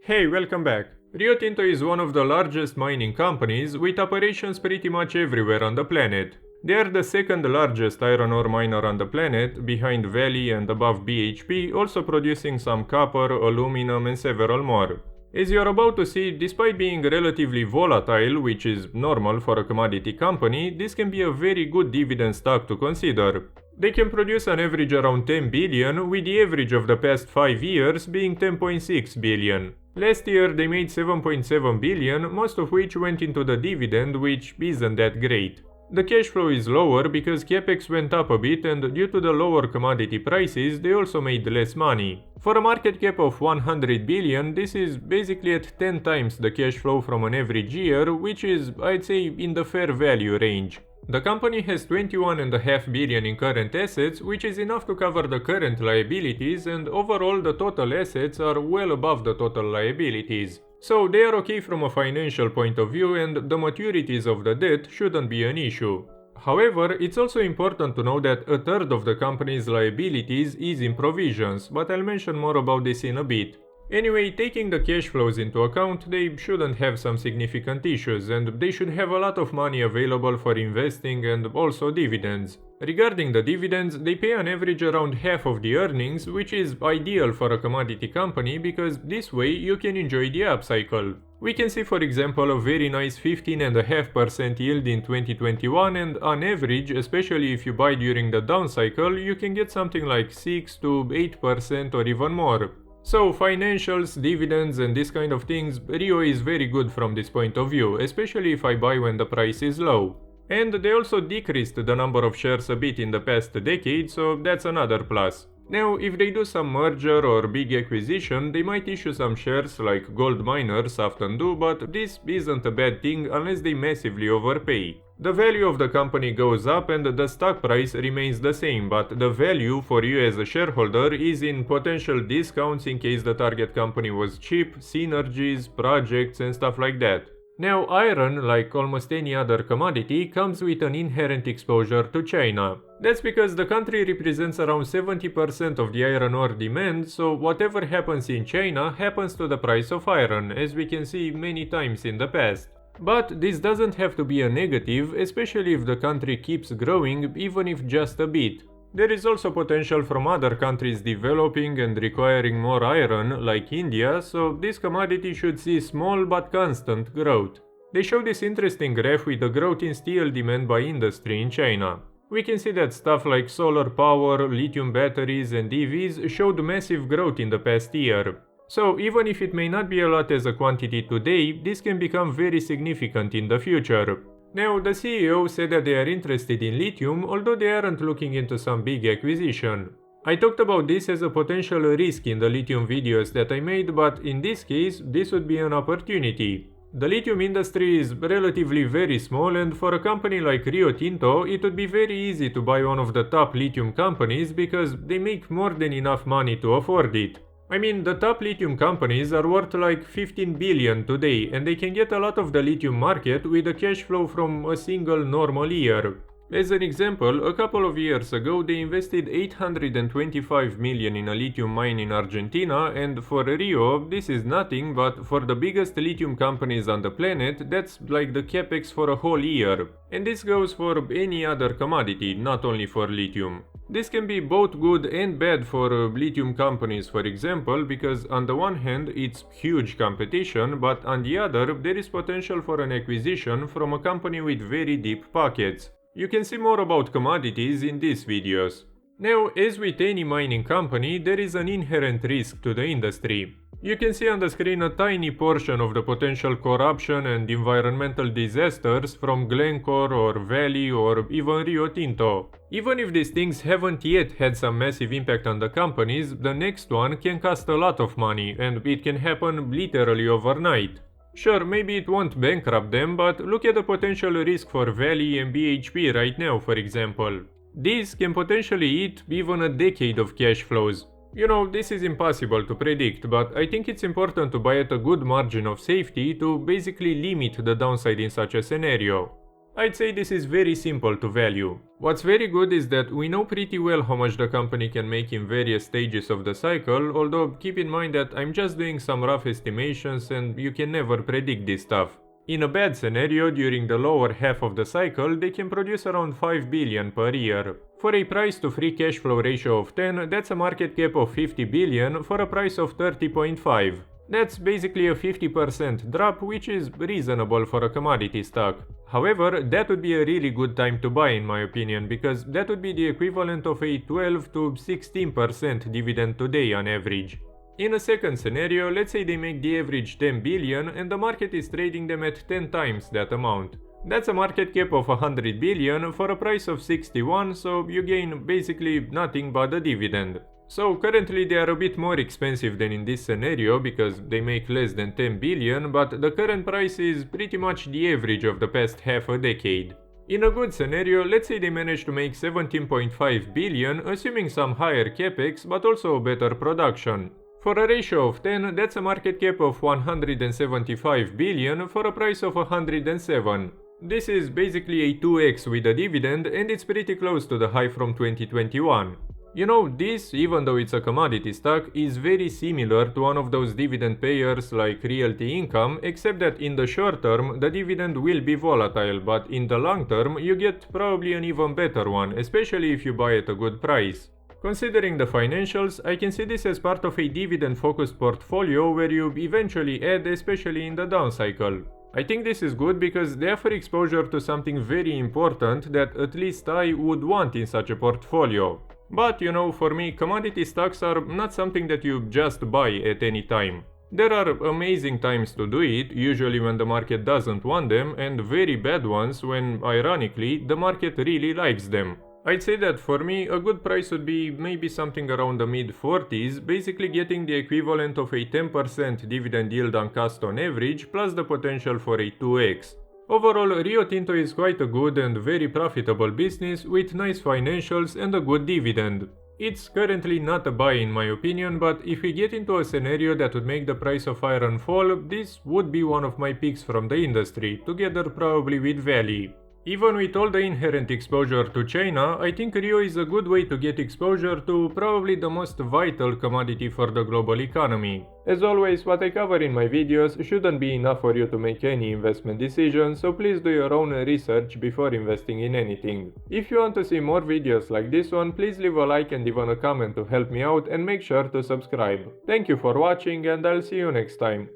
Hey, welcome back. Rio Tinto is one of the largest mining companies with operations pretty much everywhere on the planet. They are the second largest iron ore miner on the planet, behind Vale and above BHP, also producing some copper, aluminum and several more. As you are about to see, despite being relatively volatile, which is normal for a commodity company, this can be a very good dividend stock to consider. They can produce an average around 10 billion, with the average of the past 5 years being 10.6 billion. Last year they made 7.7 billion, most of which went into the dividend, which isn't that great. The cash flow is lower because capex went up a bit, and due to the lower commodity prices they also made less money. For a market cap of 100 billion, this is basically at 10 times the cash flow from an average year, which is, I'd say, in the fair value range. The company has 21.5 billion in current assets, which is enough to cover the current liabilities, and overall the total assets are well above the total liabilities. So they are okay from a financial point of view, and the maturities of the debt shouldn't be an issue. However, it's also important to know that a third of the company's liabilities is in provisions, but I'll mention more about this in a bit. Anyway, taking the cash flows into account, they shouldn't have some significant issues, and they should have a lot of money available for investing and also dividends. Regarding the dividends, they pay on average around half of the earnings, which is ideal for a commodity company because this way you can enjoy the upcycle. We can see, for example, a very nice 15.5% yield in 2021, and on average, especially if you buy during the down cycle, you can get something like 6 to 8% or even more. So financials, dividends and this kind of things, Rio is very good from this point of view, especially if I buy when the price is low. And they also decreased the number of shares a bit in the past decade, so that's another plus. Now, if they do some merger or big acquisition, they might issue some shares like gold miners often do, but this isn't a bad thing unless they massively overpay. The value of the company goes up and the stock price remains the same, but the value for you as a shareholder is in potential discounts in case the target company was cheap, synergies, projects and stuff like that. Now, iron, like almost any other commodity, comes with an inherent exposure to China. That's because the country represents around 70% of the iron ore demand, so whatever happens in China happens to the price of iron, as we can see many times in the past. But this doesn't have to be a negative, especially if the country keeps growing, even if just a bit. There is also potential from other countries developing and requiring more iron, like India, so this commodity should see small but constant growth. They show this interesting graph with the growth in steel demand by industry in China. We can see that stuff like solar power, lithium batteries and EVs showed massive growth in the past year. So even if it may not be a lot as a quantity today, this can become very significant in the future. Now, the CEO said that they are interested in lithium, although they aren't looking into some big acquisition. I talked about this as a potential risk in the lithium videos that I made, but in this case, this would be an opportunity. The lithium industry is relatively very small, and for a company like Rio Tinto, it would be very easy to buy one of the top lithium companies because they make more than enough money to afford it. I mean, the top lithium companies are worth like 15 billion today, and they can get a lot of the lithium market with a cash flow from a single normal year. As an example, a couple of years ago they invested 825 million in a lithium mine in Argentina, and for Rio this is nothing, but for the biggest lithium companies on the planet that's like the capex for a whole year. And this goes for any other commodity, not only for lithium. This can be both good and bad for lithium companies, for example, because on the one hand it's huge competition, but on the other there is potential for an acquisition from a company with very deep pockets. You can see more about commodities in these videos. Now, as with any mining company, there is an inherent risk to the industry. You can see on the screen a tiny portion of the potential corruption and environmental disasters from Glencore or Vale or even Rio Tinto. Even if these things haven't yet had some massive impact on the companies, the next one can cost a lot of money, and it can happen literally overnight. Sure, maybe it won't bankrupt them, but look at the potential risk for Vale and BHP right now, for example. These can potentially eat even a decade of cash flows. You know, this is impossible to predict, but I think it's important to buy at a good margin of safety to basically limit the downside in such a scenario. I'd say this is very simple to value. What's very good is that we know pretty well how much the company can make in various stages of the cycle, although keep in mind that I'm just doing some rough estimations and you can never predict this stuff. In a bad scenario, during the lower half of the cycle, they can produce around 5 billion per year. For a price to free cash flow ratio of 10, that's a market cap of 50 billion for a price of 30.5. That's basically a 50% drop, which is reasonable for a commodity stock. However, that would be a really good time to buy in my opinion, because that would be the equivalent of a 12 to 16% dividend today on average. In a second scenario, let's say they make the average 10 billion and the market is trading them at 10 times that amount. That's a market cap of 100 billion for a price of 61, so you gain basically nothing but the dividend. So currently they are a bit more expensive than in this scenario because they make less than 10 billion, but the current price is pretty much the average of the past half a decade. In a good scenario, let's say they manage to make 17.5 billion, assuming some higher capex but also better production. For a ratio of 10, that's a market cap of 175 billion for a price of 107. This is basically a 2x with a dividend and it's pretty close to the high from 2021. You know, this, even though it's a commodity stock, is very similar to one of those dividend payers like Realty Income, except that in the short term the dividend will be volatile, but in the long term you get probably an even better one, especially if you buy at a good price. Considering the financials, I can see this as part of a dividend-focused portfolio where you eventually add, especially in the down cycle. I think this is good because they offer exposure to something very important that at least I would want in such a portfolio. But you know, for me, commodity stocks are not something that you just buy at any time. There are amazing times to do it, usually when the market doesn't want them, and very bad ones when, ironically, the market really likes them. I'd say that for me, a good price would be maybe something around the mid-40s, basically getting the equivalent of a 10% dividend yield on cost on average, plus the potential for a 2x. Overall, Rio Tinto is quite a good and very profitable business with nice financials and a good dividend. It's currently not a buy in my opinion, but if we get into a scenario that would make the price of iron fall, this would be one of my picks from the industry, together probably with Vale. Even with all the inherent exposure to China, I think Rio is a good way to get exposure to probably the most vital commodity for the global economy. As always, what I cover in my videos shouldn't be enough for you to make any investment decision, so please do your own research before investing in anything. If you want to see more videos like this one, please leave a like and even a comment to help me out and make sure to subscribe. Thank you for watching and I'll see you next time.